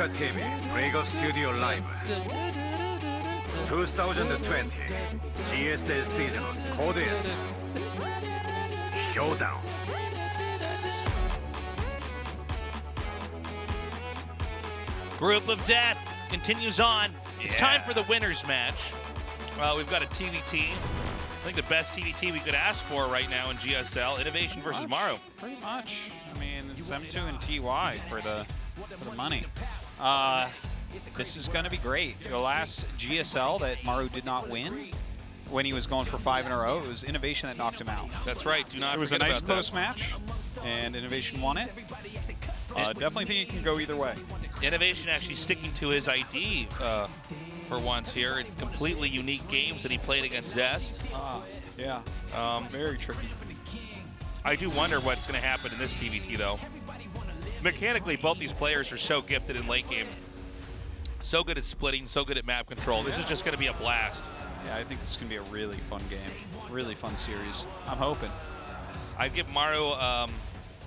TV Lego Studio Live 2020 GSL 시즌 코드 S Showdown. Group of Death continues on. It's time for the winner's match. We've got a TVT. I think the best TVT we could ask for right now in GSL. INnoVation versus Maru. Pretty much. I mean, it's them two and TY for the money. This is going to be great. The last GSL that Maru did not win when he was going for 5 in a row, it was INnoVation that knocked him out. That's right. Do not It was a nice close match, and INnoVation won it. Definitely think it can go either way. INnoVation actually sticking to his ID for once here. It's completely unique games that he played against Zest. Yeah. Very tricky. I do wonder what's going to happen in this TVT, though. Mechanically, both these players are so gifted in late game. So good at splitting, so good at map control. This is just going to be a blast. Yeah, I think this is going to be a really fun game. Really fun series. I'm hoping. I'd give Maru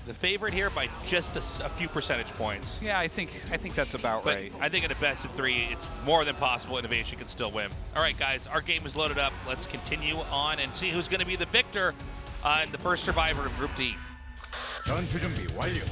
the favorite here by just a few percentage points. Yeah, I think that's about right. I think in a best of 3, it's more than possible INnoVation can still win. All right, guys, our game is loaded up. Let's continue on and see who's going to be the victor and the first survivor of Group D. 전투 준비 완료.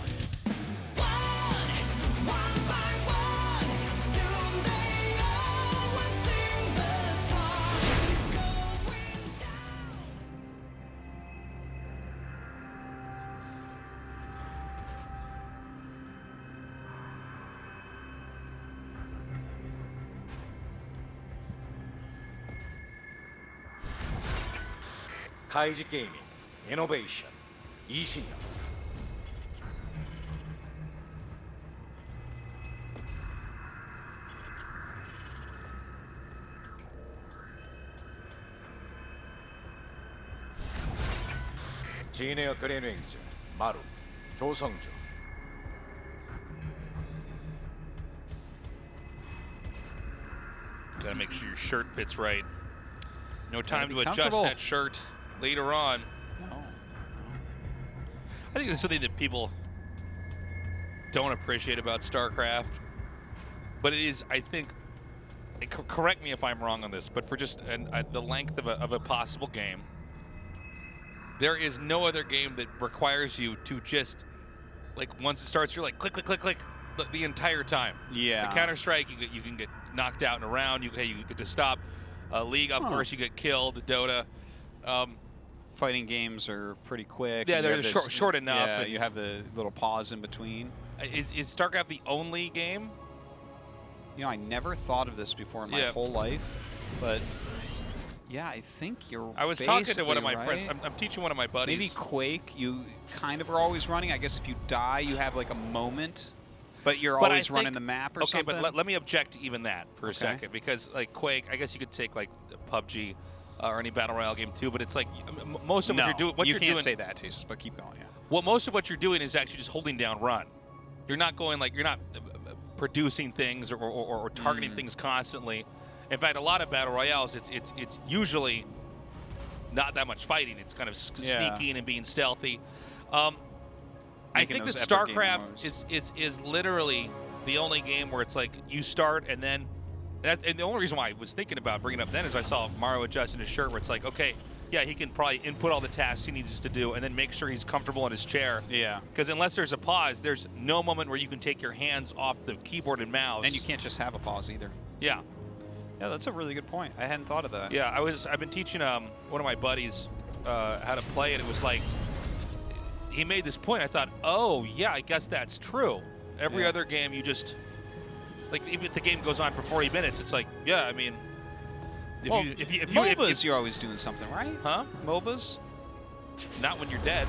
카이지 게이밍 INnoVation 이신영. 진에어 그랜웨이즈 마루 조성주. Got to make sure your shirt fits right. No time to adjust comfortable. that shirt later on. No. I think there's something that people don't appreciate about StarCraft, but it is, I think, correct me if I'm wrong on this, but for just the length of a possible game, there is no other game that requires you to just, like, once it starts, you're like, click, click, click, click, the entire time. Yeah. The Counter-Strike, you can get knocked out in a round, you get to stop. League, of course, you get killed. Dota. Fighting games are pretty quick. Yeah, they're short enough. Yeah, you have the little pause in between. Is StarCraft the only game? You know, I never thought of this before in my whole life, but yeah, I think you're I was talking to one of my right. friends. I'm teaching one of my buddies. Maybe Quake, you kind of are always running. I guess if you die, you have like a moment, but you're always running the map or something. Okay, but let me object to even that for a second, because like Quake, I guess you could take like PUBG or any Battle Royale game too, but it's like most of what you're doing. You can't say that, Taste, but keep going, yeah. Well, most of what you're doing is actually just holding down run. You're not going like, you're not producing things or targeting things constantly. In fact, a lot of Battle Royales, it's usually not that much fighting. It's kind of sneaking and being stealthy. I think that StarCraft is literally the only game where it's like you start and then, and the only reason why I was thinking about bringing it up then is I saw Maru adjusting his shirt where it's like, okay, yeah, he can probably input all the tasks he needs to do and then make sure he's comfortable in his chair. Yeah. Because unless there's a pause, there's no moment where you can take your hands off the keyboard and mouse. And you can't just have a pause either. Yeah. Yeah, that's a really good point. I hadn't thought of that. Yeah, I've been teaching one of my buddies how to play it. It was like, he made this point. I thought, oh, yeah, I guess that's true. Every other game, you just, like, even if the game goes on for 40 minutes, it's like, yeah, I mean, MOBAs, you're always doing something, right? Huh? MOBAs? Not when you're dead,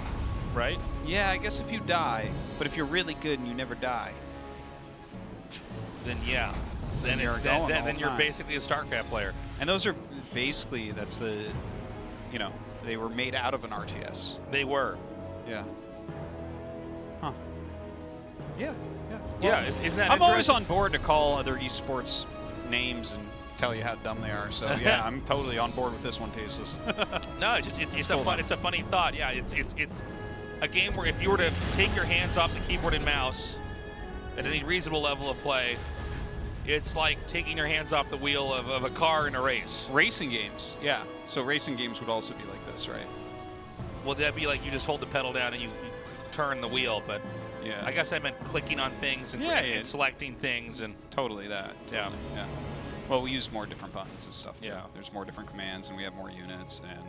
right? Yeah, I guess if you die, but if you're really good and you never die, then yeah, then you're basically a StarCraft player. And those are basically, that's the, you know, they were made out of an RTS. They were. Yeah. Huh. Yeah. Yeah. Yeah. Isn't that I'm always on board to call other esports names and tell you how dumb they are. So yeah, I'm totally on board with this one, Tasteless. No, it's a funny thought. Yeah, it's a game where if you were to take your hands off the keyboard and mouse at any reasonable level of play, it's like taking your hands off the wheel of a car in a race. Racing games, yeah. So racing games would also be like this, right? Well, that'd be like you just hold the pedal down and you turn the wheel, but Yeah. I guess I meant clicking on things and, and selecting things and Totally that. Yeah. Yeah. Well, we use more different buttons and stuff too. Yeah. There's more different commands, and we have more units, and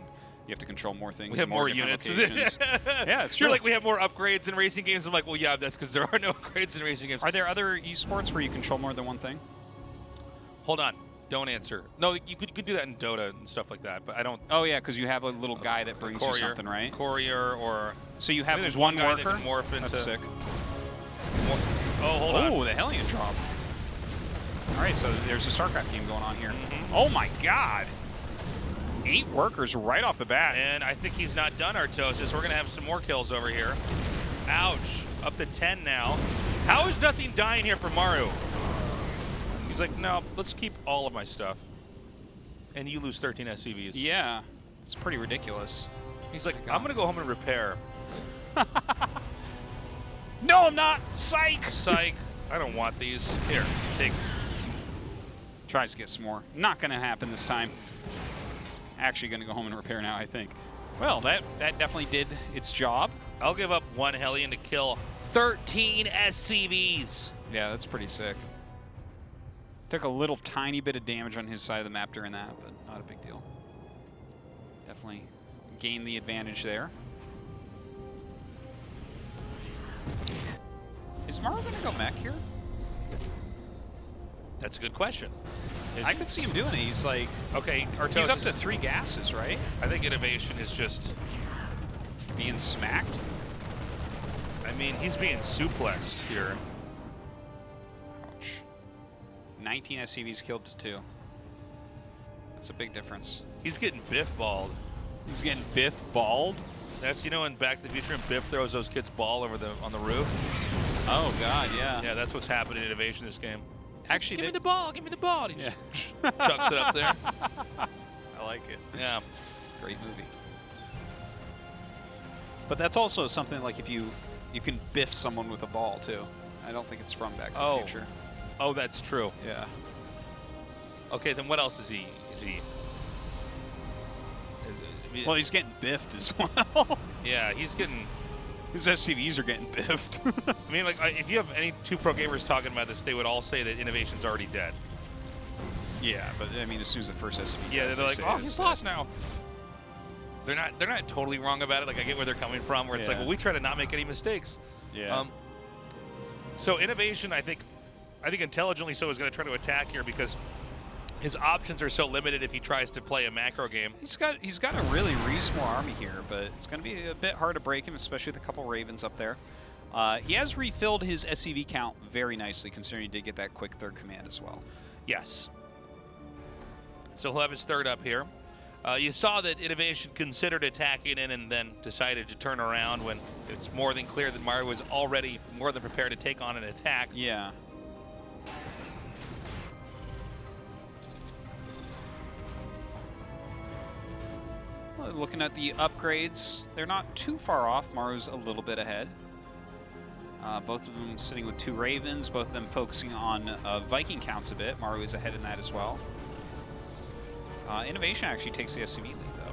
you have to control more things. we have in more different units. Locations. Yeah, it's true. You're like, we have more upgrades in racing games. I'm like, well, yeah, that's because there are no upgrades in racing games. Are there other esports where you control more than one thing? Hold on. Don't answer. No, you could do that in Dota and stuff like that, but I don't. Oh yeah, because you have a little guy that brings you something, right? Courier or. So you I think have there's one guy that worker. can morph into. That's sick. Oh, hold on. Oh, the Hellion drop. All right, so there's a StarCraft game going on here. Mm-hmm. Oh my God! 8 workers right off the bat. And I think he's not done, Artosis. We're going to have some more kills over here. Ouch. Up to 10 now. How is nothing dying here for Maru? He's like, no, let's keep all of my stuff. And you lose 13 SCVs. Yeah, it's pretty ridiculous. He's like, I'm going to go home and repair. No, I'm not. Psych. Psych. I don't want these. Here, take. Tries to get some more. Not going to happen this time. Actually going to go home and repair now, I think. Well, that definitely did its job. I'll give up 1 Hellion to kill 13 SCVs. Yeah, that's pretty sick. Took a little tiny bit of damage on his side of the map during that, but not a big deal. Definitely gained the advantage there. Is Maru going to go mech here? That's a good question. I could see him doing it. He's like, Okay, Artosis. he's up to 3 gases, right? I think INnoVation is just, Being smacked. I mean, he's being suplexed here. Ouch. 19 SCVs killed to 2. That's a big difference. He's getting biff-balled. He's getting biff-balled? That's, you know, in Back to the Future, and Biff throws those kids' ball over on the roof. Oh, God, yeah. Yeah, that's what's happening in INnoVation this game. Actually, Give me the ball, give me the ball. He just Yeah. chucks it up there. I like it. Yeah. It's a great movie. But that's also something like if you can biff someone with a ball, too. I don't think it's from Back to the Future. Oh, that's true. Yeah. Okay, then what else is he? Well, he's getting biffed as well. Yeah, he's getting. His SCVs are getting biffed. I mean, like, if you have any 2 pro gamers talking about this, they would all say that INnoVation's already dead. Yeah, but I mean, as soon as the first SCV Yeah, dies, they're they like, say oh, it's he's dead. lost now. They're not totally wrong about it. Like, I get where they're coming from, where it's like, Yeah. well, we try to not make any mistakes. Yeah. So INnoVation, I think intelligently so is going to try to attack here because his options are so limited if he tries to play a macro game. He's got a really reasonable army here, but it's going to be a bit hard to break him, especially with a couple Ravens up there. He has refilled his SCV count very nicely, considering he did get that quick 3rd command as well. Yes. So he'll have his 3rd up here. You saw that INnoVation considered attacking in and then decided to turn around when it's more than clear that Maru was already more than prepared to take on an attack. Yeah. Well, looking at the upgrades, they're not too far off. Maru's a little bit ahead. Both of them sitting with 2 Ravens, both of them focusing on Viking counts a bit. Maru is ahead in that as well. INnoVation actually takes the SCV lead, though.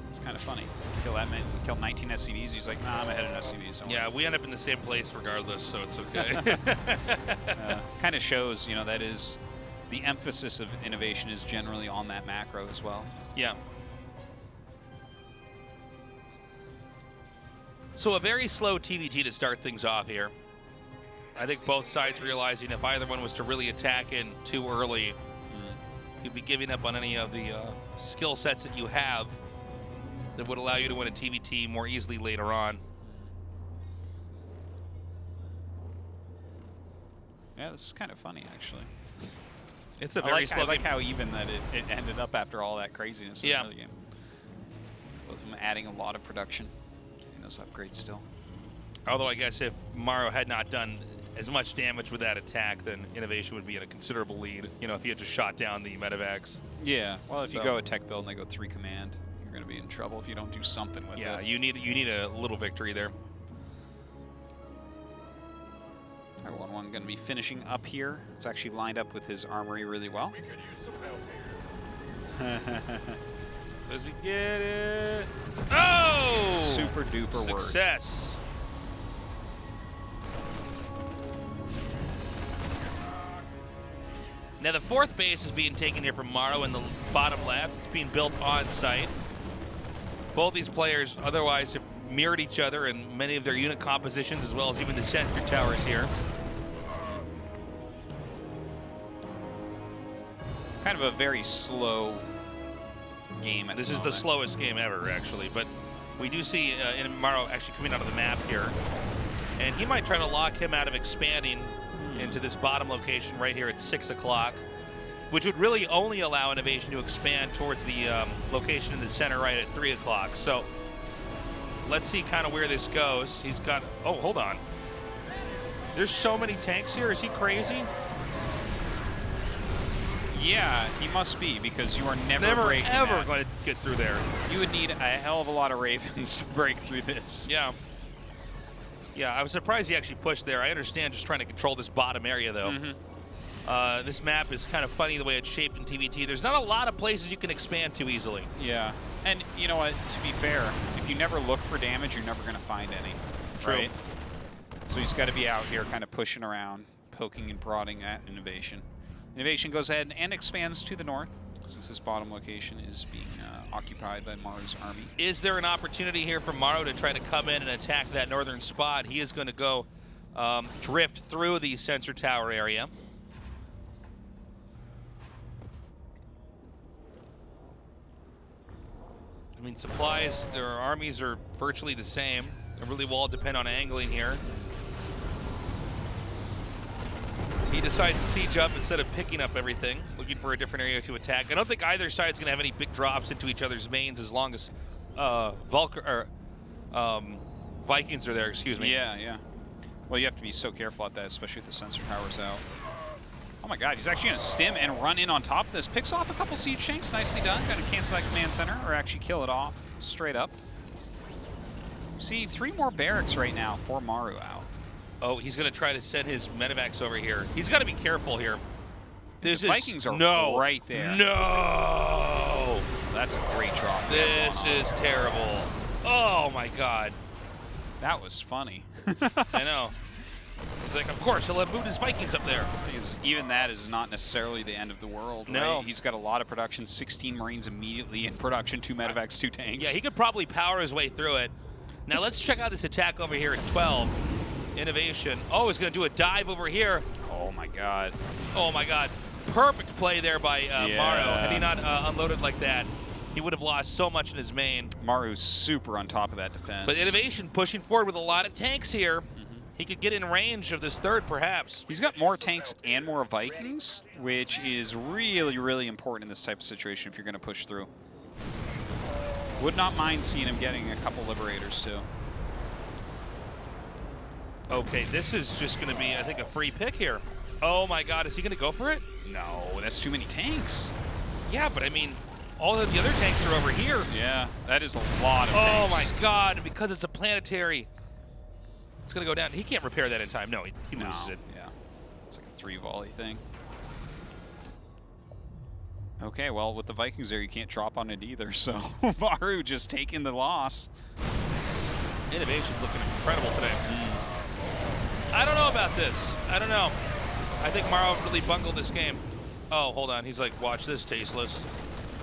It's kind of funny. Kill 19 SCVs. He's like, nah, I'm ahead in SCVs. Don't Yeah, worry. we end up in the same place regardless, so it's okay. Kind of shows, you know, that is the emphasis of INnoVation is generally on that macro as well. Yeah. So a very slow TVT to start things off here. I think both sides realizing if either one was to really attack in too early, you'd be giving up on any of the skill sets that you have that would allow you to win a TVT more easily later on. Yeah, this is kind of funny, actually. It's a very slow I like game. how even that it ended up after all that craziness in Yeah. the early game. Both of them adding a lot of production. Getting those upgrades still. Although I guess if Maru had not done as much damage with that attack, then INnoVation would be in a considerable lead. You know, if he had just shot down the medevacs. Yeah, well, if you So- go a tech build and they go 3 command, you're going to be in trouble if you don't do something with Yeah, it. you need a little victory there. Everyone going to be finishing up here. It's actually lined up with his armory really well. Does he get it? Oh! Super duper word. Success. Now the fourth base is being taken here from Maru in the bottom left. It's being built on site. Both these players otherwise have mirrored each other in many of their unit compositions, as well as even the sensor towers here. Kind of a very slow game at This the is the moment. slowest game ever, actually, but we do see Maru actually coming out of the map here, and he might try to lock him out of expanding into this bottom location right here at 6 o'clock, which would really only allow INnoVation to expand towards the location in the center right at 3 o'clock. So let's see kind of where this goes. He's got, oh, hold on. There's so many tanks here. Is he crazy? Yeah, he must be, because you are never breaking ever that. going to get through there. You would need a hell of a lot of Ravens to break through this. Yeah. Yeah, I was surprised he actually pushed there. I understand just trying to control this bottom area, though. This map is kind of funny the way it's shaped in TVT. There's not a lot of places you can expand to easily. Yeah, and you know what, to be fair, if you never look for damage, you're never going to find any. True. Right? So he's got to be out here kind of pushing around, poking and prodding at INnoVation. INnoVation goes ahead and expands to the north, since this bottom location is being occupied by Maru's army. Is there an opportunity here for Maru to try to come in and attack that northern spot? He is going to go drift through the sensor tower area. I mean, supplies, their armies are virtually the same. It really will all depend on angling here. He decides to siege up instead of picking up everything, looking for a different area to attack. I don't think either side's going to have any big drops into each other's mains as long as Vikings are there, excuse me. Yeah, yeah. Well, you have to be so careful at that, especially with the sensor towers out. Oh my god, he's actually going to stim and run in on top of this. Picks off a couple siege tanks, nicely done. Going to cancel that command center, or actually kill it off straight up. See, 3 more barracks right now for Maru out. Oh, he's going to try to send his medevacs over here. He's got to be careful here. The Vikings are right there. No! That's a great drop. This is terrible. Oh my god. That was funny. I know. He's like, of course, he'll have moved his Vikings up there. Because even that is not necessarily the end of the world. No. Right? He's got a lot of production, 16 Marines immediately in production, 2 medevacs, 2 tanks. Yeah, he could probably power his way through it. Now let's check out this attack over here at 12. INnoVation. Oh, he's going to do a dive over here. Oh my god. Oh my god. Perfect play there by Yeah. Maru. Had he not unloaded like that, he would have lost so much in his main. Maru's super on top of that defense. But INnoVation pushing forward with a lot of tanks here. He could get in range of this third, perhaps. He's got more tanks and more Vikings, which is really, really important in this type of situation if you're going to push through. Would not mind seeing him getting a couple Liberators, too. Okay, this is just going to be, I think, a free pick here. Oh my god, is he going to go for it? No, that's too many tanks. Yeah, but I mean, all of the other tanks are over here. Yeah, that is a lot of Oh tanks. my god, and because it's a planetary, it's going to go down. He can't repair that in time. No, he No, loses it. yeah. It's like a 3-volley thing. Okay, well, with the Vikings there, you can't drop on it either, so Maru just taking the loss. INnoVation's looking incredible today. I don't know about this. I don't know. I think Maru really bungled this game. Oh, hold on. He's like, watch this, tasteless.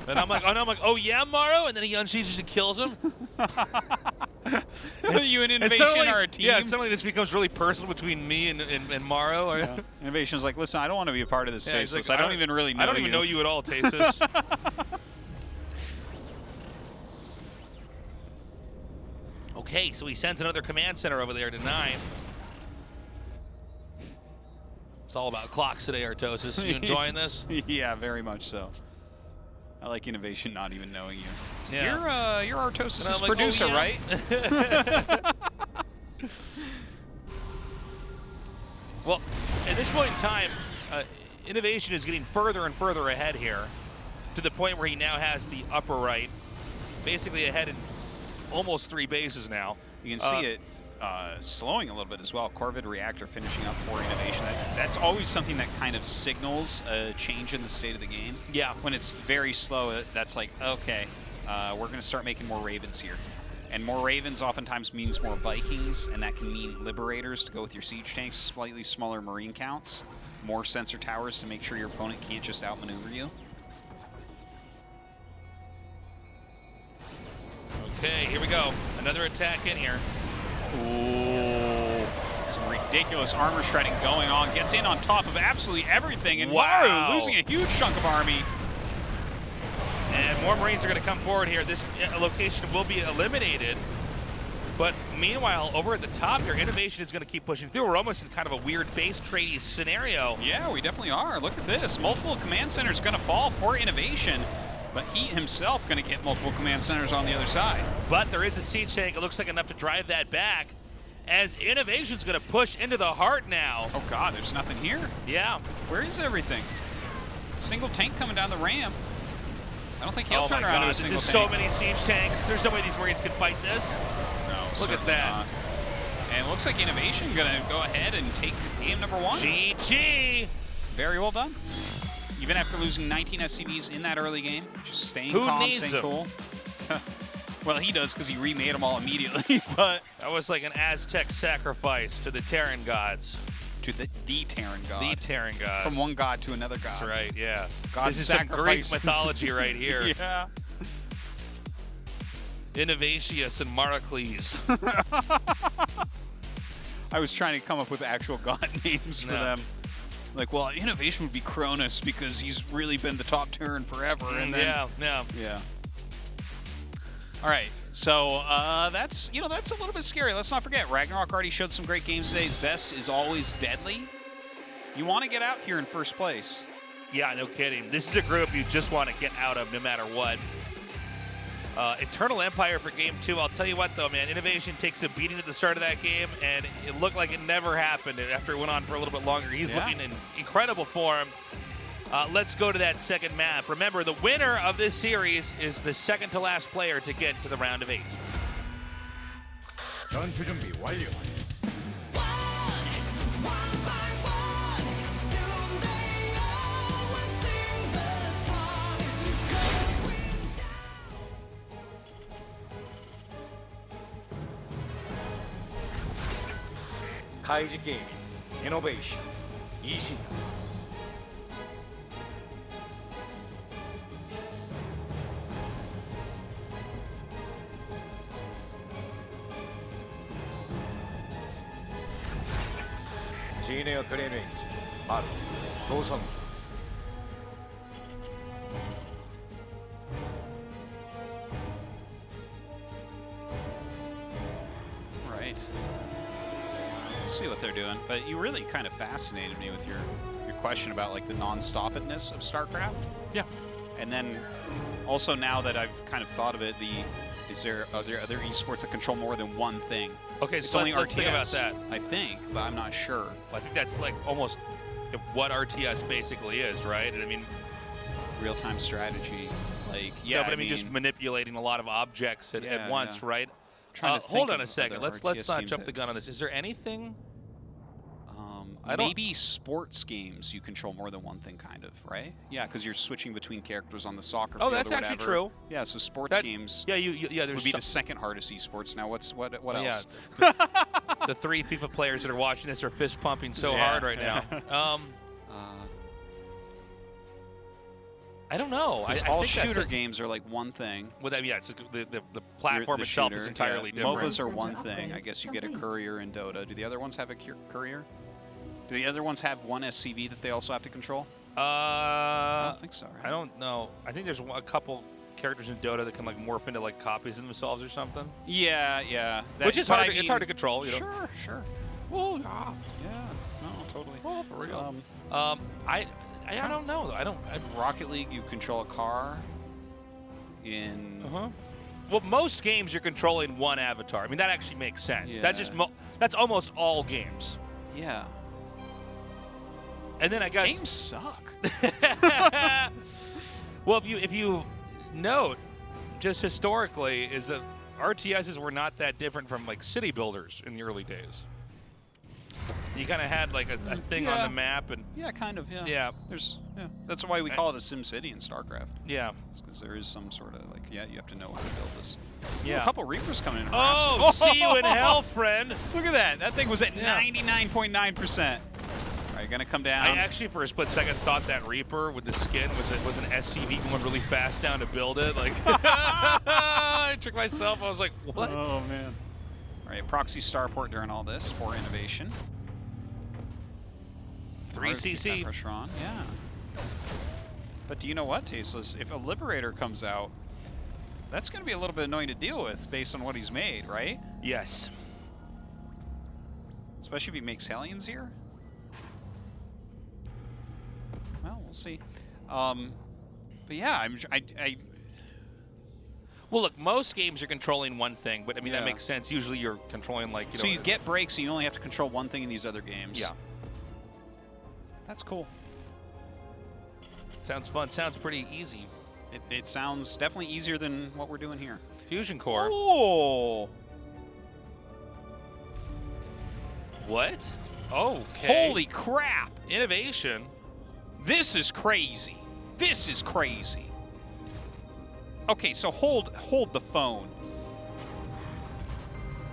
And I'm like, oh yeah, Maru? And then he unsieges and kills him. You and INnoVation suddenly, are a team. Yeah, suddenly this becomes really personal between me and Maru. Yeah. INnoVation's like, listen, I don't want to be a part of this, Yeah, he's Tasteless. like, I don't even really know you. I don't even know you at all, Tasteless. Okay, so he sends another command center over there to 9. It's all about clocks today, Artosis. You enjoying this? Yeah, very much so. I like INnoVation not even knowing you. Yeah. You're Artosis' And I'm like, producer, oh, yeah. right? Well, at this point in time, INnoVation is getting further and further ahead here to the point where he now has the upper right. basically ahead in almost 3 bases now. You can see it slowing a little bit as well. Corvid Reactor finishing up for INnoVation. That's always something that kind of signals a change in the state of the game. Yeah. When it's very slow, that's like, okay, we're going to start making more Ravens here. And more Ravens oftentimes means more Vikings, and that can mean Liberators to go with your siege tanks, slightly smaller Marine counts, more sensor towers to make sure your opponent can't just outmaneuver you. Okay, here we go. Another attack in here. Ooh. Some ridiculous armor shredding going on. Gets in on top of absolutely everything, and Wow. Maru losing a huge chunk of army. And more Marines are going to come forward here. This location will be eliminated. But meanwhile, over at the top here, INnoVation is going to keep pushing through. We're almost in kind of a weird base trading scenario. Yeah, we definitely are. Look at this. Multiple command centers going to fall for INnoVation, but he himself going to get multiple command centers on the other side. But there is a siege tank. It looks like enough to drive that back, as INnoVation's going to push into the heart now. Oh, God, there's nothing here. Yeah. Where is everything? Single tank coming down the ramp. I don't think he'll turn my around God, to a this single is tank. so many siege tanks. There's no way these Marines can fight this. No, Look at certainly that. not. And it looks like INnoVation going to go ahead and take game number 1. GG. Very well done. Even after losing 19 SCVs in that early game, just staying Who calm, needs staying them? cool. Well, he does because he remade them all immediately, but That was like an Aztec sacrifice to the Terran gods. to the Terran god. The Terran god. From one god to another god. That's right, yeah. God's This is some Greek sacrifice. mythology right here. Yeah. INnoVatius and Maracles. I was trying to come up with actual god names for No. them. Like, well, INnoVation would be Cronus because he's really been the top Terran forever. And then, yeah. All right, so that's a little bit scary. Let's not forget, RagnaroK already showed some great games today. Zest is always deadly. You want to get out here in first place. Yeah, no kidding. This is a group you just want to get out of no matter what. Eternal Empire for game 2. I'll tell you what, though, man. INnoVation takes a beating at the start of that game, and it looked like it never happened after it went on for a little bit longer. He's looking in incredible form. Let's go to that second map. Remember, the winner of this series is the second to last player to get to the round of 8. 전투 준비 완료. 카이지 게이밍, 이노베이션, 이신영. 진에어 그레네이즈, 마루, 조성주. Right. Let's see what they're doing. But you really kind of fascinated me with your question about like the non-stoppedness of StarCraft. Yeah. And then also now that I've kind of thought of it, are there other esports that control more than one thing? Okay, It's so only let's RTS, think about that. I think, but I'm not sure. I think that's like almost what RTS basically is, right? And I mean, Real-time strategy, like no, but I mean just manipulating a lot of objects at once, yeah. right? Trying to think hold on of a second. other Let's RTS not games jump the that- gun on this. Is there anything? I don't- Maybe sports games you control more than one thing, kind of, right? Yeah, because you're switching between characters on the soccer field. that's or actually whatever. true. Yeah, so sports games Yeah, yeah. There's would be some, the second hardest esports. Now, what else? Yeah, the 3 FIFA players that are watching this are fist pumping so Yeah. hard right now. I don't know. I all think that's shooter it. games are like one thing. Well, yeah, it's the platform The itself shooter, is entirely yeah. different. MOBAs are one thing. I guess you get a courier in Dota. Do the other ones have a courier? Do the other ones have one SCV that they also have to control? I don't think so, right? I don't know. I think there's a couple characters in Dota that can like morph into like copies of themselves or something. Yeah. Which is hard. It's hard to control. You know? Sure. Well, Yeah. No, totally. well, for real. I don't know. Though. In Rocket League, you control a car. In Well, most games you're controlling one avatar. I mean, that actually makes sense. Yeah. That's just that's almost all games. yeah, And then I guess games suck. well, if you note, just historically, is that RTSs were not that different from like city builders in the early days. You kind of had like a thing on the map, and yeah, kind of, yeah. yeah, That's why we call it a Sim City in StarCraft. yeah, Because there is some sort of like, you have to know how to build this. yeah. Ooh, a couple Reapers coming in. Oh, see you in hell, friend. Look at that. That thing was at 99.9%. All right, gonna come down. I actually, for a split second, thought that Reaper with the skin was an SCV going really fast down to build it. Like, I tricked myself. I was like, what? Oh man. All right, proxy starport during all this for INnoVation. 3 CC. Pressure on. Yeah. But do you know what, Tasteless? If a Liberator comes out, that's going to be a little bit annoying to deal with based on what he's made, right? Yes. Especially if he makes Hellions here. Well, we'll see. But yeah, Well, look, most games you're controlling one thing, but I mean, Yeah. that makes sense. Usually you're controlling, like, you so know. you get breaks and you only have to control one thing in these other games. Yeah. That's cool. Sounds fun. Sounds pretty easy. It sounds definitely easier than what we're doing here. Fusion Core. Oh! What? Okay. Holy crap! INnoVation. This is crazy. This is crazy. Okay, so hold the phone.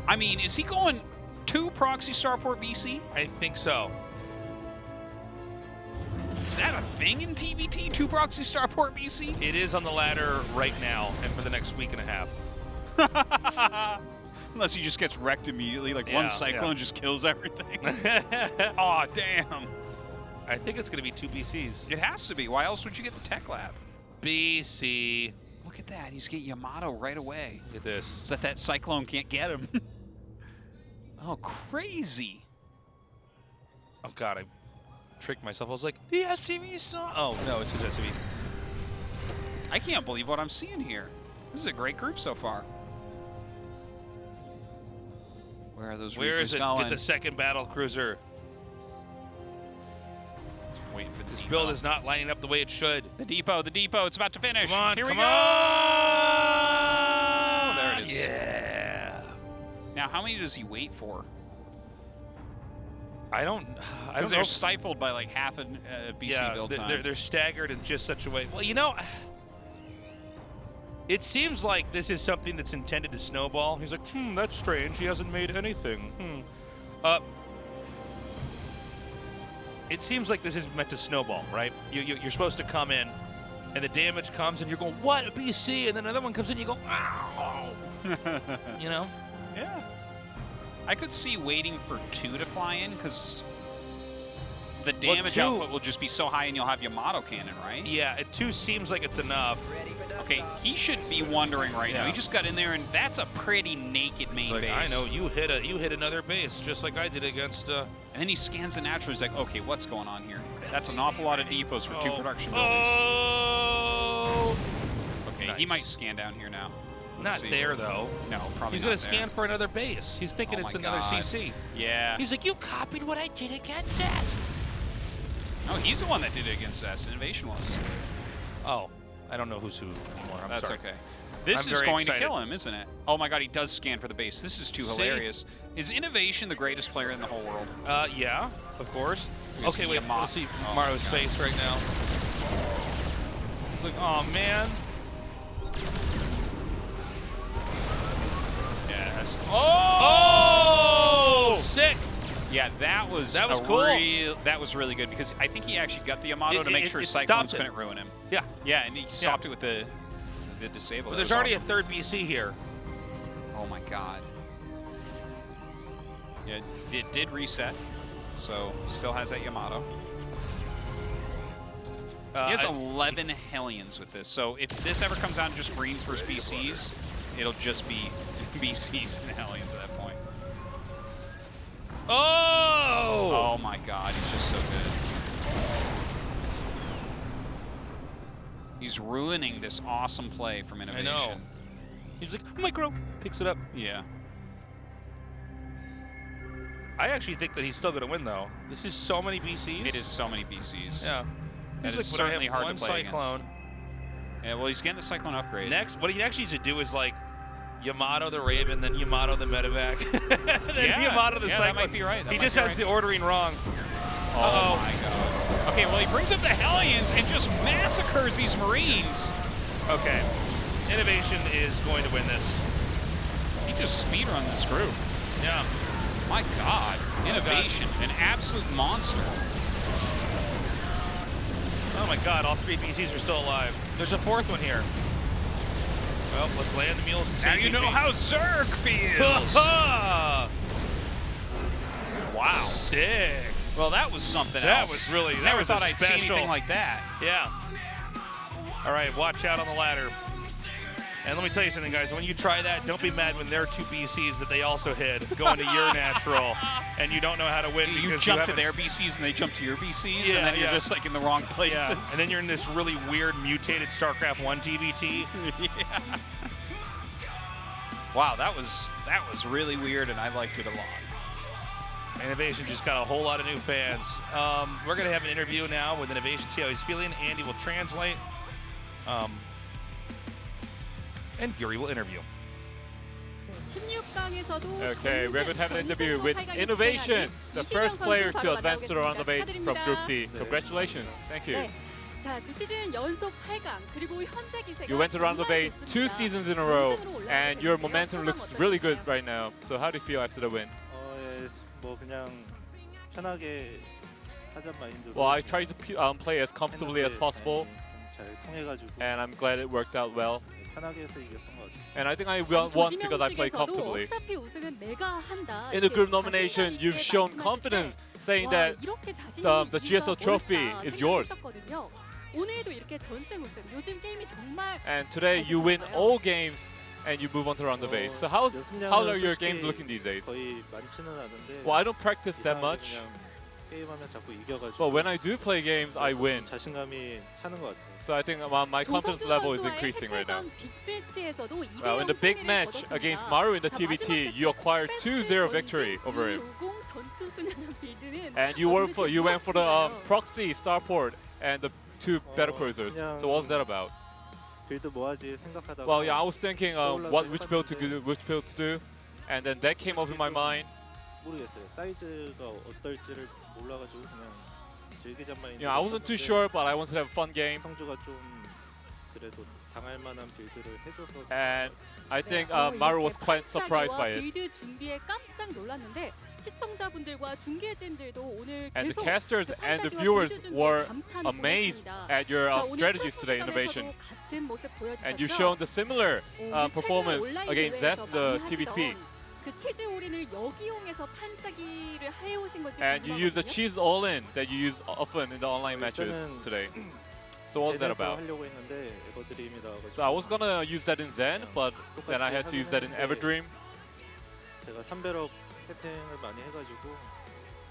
I mean, is he going 2 proxy starport BC? I think so. Is that a thing in TVT? 2 proxy starport BC? It is on the ladder right now and for the next week and a half. Unless he just gets wrecked immediately, like Yeah, one cyclone just kills everything. Aw, damn. I think it's going to be 2 BCs. It has to be. Why else would you get the tech lab? BC. Look at that. He's getting Yamato right away. Look at this. So that cyclone can't get him. Oh, crazy. Oh, God. I tricked myself. I was like, the SCV saw. Oh, no, it's his SCV. I can't believe what I'm seeing here. This is a great group so far. Where are those Where Reapers is it? going? Get the second Battlecruiser. Waiting for the This depot. build is not lining up the way it should. The depot, it's about to finish. Come on, Here we come go. on. There it is. Yeah. Now, how many does he wait for? I don't Because know. they're stifled by like half a BC build time. They're staggered in just such a way. Well, you know, it seems like this is something that's intended to snowball. He's like, that's strange. He hasn't made anything. It seems like this is meant to snowball, right? You're supposed to come in, and the damage comes, and you're going, what, a BC? And then another one comes in, you go, ow. You know? Yeah. I could see waiting for 2 to fly in, because the damage 2 output will just be so high and you'll have Yamato cannon, right? Yeah, 2 seems like it's enough. Okay, he should be wondering right now. Yeah. He just got in there, and that's a pretty naked main Like, base. I know, you hit another base, just like I did against... And then he scans the natural. He's like, okay, what's going on here? That's an awful lot of depots for 2 production buildings. Oh! Okay, he Nice. might scan down here now. Let's Not see. there, though. No, probably He's not going to there. scan for another base. He's thinking Oh it's my another God. CC. Yeah. He's like, you copied what I did against Zest. No, he's the one that did it against Zest. INnoVation was. Oh, I don't know who's who anymore. I'm That's sorry. okay. This I'm is very going excited. to kill him, isn't it? Oh my God, he does scan for the base. This is too See? hilarious. Is INnoVation the greatest player in the whole world? Yeah, of course. We're Okay, gonna wait, see Yamato. let's see Oh, Maru's God. face right now. He's like, oh, man. Yeah. That's, Oh! Sick! yeah, that was cool. That was really good because I think he actually got the Yamato to make sure it Cyclones stopped it. couldn't ruin him. Yeah. Yeah, and he stopped it with the disable. But That there's was already awesome. a third BC here. Oh my God. Yeah, it did reset, so still has that Yamato. He has 11 Hellions with this, so if this ever comes out and just Marines versus BCs, it'll just be BCs and Hellions at that point. Oh! Oh my God, he's just so good. He's ruining this awesome play from INnoVation. I know. He's like, micro, picks it up. Yeah. I actually think that he's still going to win, though. This is so many BCs. It is so many BCs. Yeah. That He's is like, but I certainly have hard one to play cyclone. against. Yeah, well, he's getting the Cyclone upgrade. Next, what he actually needs to do is like Yamato the Raven, then Yamato the Medevac, then Yamato the Cyclone. That might be right. He just has the ordering wrong. Oh my god. Okay, well, he brings up the Hellions and just massacres these Marines. Okay, INnoVation is going to win this. He just speedrun this group. Yeah. My god, INnoVation, an absolute monster. Oh my god, all 3 BCs are still alive. There's a 4th one here. Well, let's land the mules. Now you know how Zerg feels. Wow. Sick. Well, that was something That else. was really, that Never was thought a I'd see special. anything like that. Yeah. All right, watch out on the ladder. And let me tell you something, guys. When you try that, don't be mad when there are 2 BCs that they also hit going to your natural, and you don't know how to win because You jump to haven't- their BCs and they jump to your BCs, Yeah, and then yeah. you're just like in the wrong places. Yeah, and then you're in this really weird mutated StarCraft 1 TBT. Yeah. Wow, that was really weird, and I liked it a lot. INnoVation just got a whole lot of new fans. We're going to have an interview now with INnoVation, see how he's feeling. Andy will translate. And Yuri will interview. Okay, we're going to have an interview with INnoVation, the first player to advance to the round of 8 from Group D. Congratulations. Thank you. You went to round of 8 2 seasons in a row, and your momentum looks really good right now. So how do you feel after the win? 예, 뭐 그냥 편하게 하자 마인드로. Well, I tried to play as comfortably as possible, 잘 통해가지고 and I'm glad it worked out well. 편하게 해서 이겼던 것 같아요. And I think I won because I played comfortably. In the group nomination, you've shown confidence, saying that the GSL trophy is yours. And today you win all games and you move on to round of 8. So how are your games looking these days? 거의 많지는 않은데. Well, I don't practice that much, 게임하면 자꾸 이겨가지고. but when I do play games, I win. 자신감이 차는 것 같아요. So I think my confidence level is increasing right now. Well, in the big match against Maru in the TBT, you acquired 2-0 victory over him. And you went for the proxy starport and the 2 Battlecruisers. So what was that about? 빌드 뭐 하지 생각하다가. Well, yeah, I was thinking which build to do, and then that came up in my mind. 모르겠어요. 사이즈가 어떨지를 몰라가지고 그냥 즐기자 마인드. I wasn't too sure, but I wanted to have a fun game. 성주가 좀 그래도 당할 만한 빌드를 해줘서. And I think Maru was quite surprised by it. 빌드 준비에 깜짝 놀랐는데 시청자분들과 중계진들도 오늘 And the 계속 casters 그 and the 판타지와 viewers 빌드 준비에 were 감탄을 amazed 보냈습니다. at your 자, 오늘 strategies today, 프로토스전에서도 INnoVation. 같은 모습 보여주셨죠? And you've shown the similar 우리 performance 최근에 온라인 against 대회에서 Zest in the 많이 TBT. 하시던 그 치즈 올인을 여기용해서 판짜기를 해오신 건지 And you use the 궁금하거든요. cheese all-in that you use often in the online matches today. So what was that about? 하려고 했는데 에버드림이 나와가지고. So I was gonna use that in Zen, but then I had to use that in Everdream. 제가 3배럭 세팅을 많이 해가지고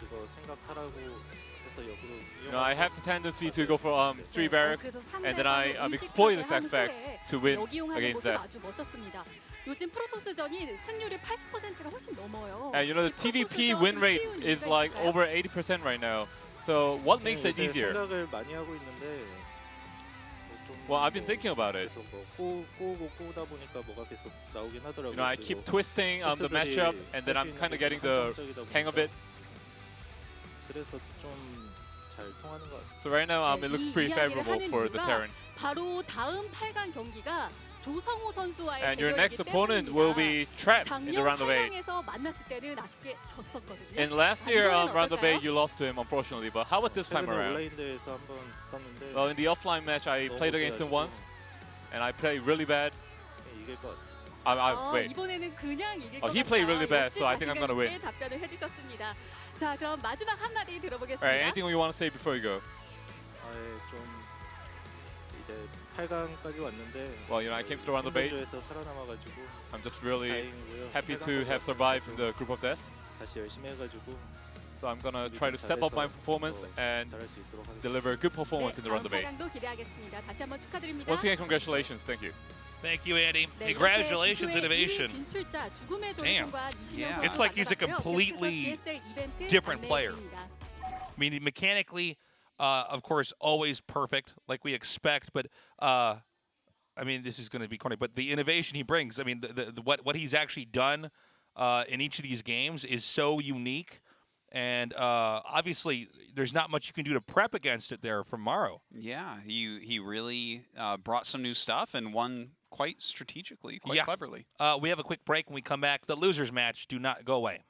이거 생각하라고 해서 역으로. I have the tendency to go for 3 barracks, 그래서 and then I 상대방을 exploited 의식하게 that 한 fact 후에 to win 여기용하는 against 모습 Zest. 아주 멋졌습니다. 요즘 프로토스전이 승률이 80%가 훨씬 넘어요. And the TVP win rate is like over 80% right now. So what makes it easier? 생각을 많이 하고 있는데. Well, I've been thinking about it. 계속 뭐 꼬다 보니까 뭐가 계속 나오긴 하더라고요. I keep twisting the matchup, and then I'm kind of getting the hang of it. 그래서 좀 잘 통하는 것 같아요. So right now, it looks pretty favorable for the Terran. 바로 다음 8강 경기가 조성호 선수와의 And your next 대결이기 opponent 때문입니다. will be trapped in the 작년 round of 8. 8강에서 만났을 때는 아쉽게 졌었거든요. In last year 이번엔 round of 8, 어떨까요? you lost to him, unfortunately. But how about this time 최근에 around? 온라인 대회에서 한번 붙었는데 Well, in the offline match, I played against him once, and I played really bad. 이길 것 같아요. Wait. 이번에는 그냥 이길 Oh, 것 he played really bad, 역시 so I think I'm gonna win. 자신감 있게 답변을 해주셨습니다. 자, 그럼 마지막 한마디 들어보겠습니다. Alright, anything you want to say before you go? 좀 이제 8강까지 왔는데. Well, I came to the round of 8. 에서 살아남아가지고 I'm just really 다행이고요. happy to have survived in the group of death. 다시 열심히 해가지고 So I'm gonna try to step up my performance and 잘할 수 있도록 하겠습니다. deliver good performance in the round of 8. 8강도 기대하겠습니다. 다시 한번 축하드립니다. Once again, congratulations. Thank you. Thank you, Andy. 네, Congratulations, 이렇게 INnoVation. 진출자 죽음의 Damn. 조류과 이신영 Yeah. 선수 It's like he's a 만나봤고요. completely 계속해서 GSL 이벤트 different player. 안내해드립니다. I mean, mechanically, of course, always perfect, like we expect. But I mean, this is going to be corny, but the innovation he brings, I mean, what he's actually done in each of these games is so unique. And obviously, there's not much you can do to prep against it there from Maru. Yeah, he really brought some new stuff and won quite strategically, quite cleverly. We have a quick break. When we come back, the losers match. Do not go away.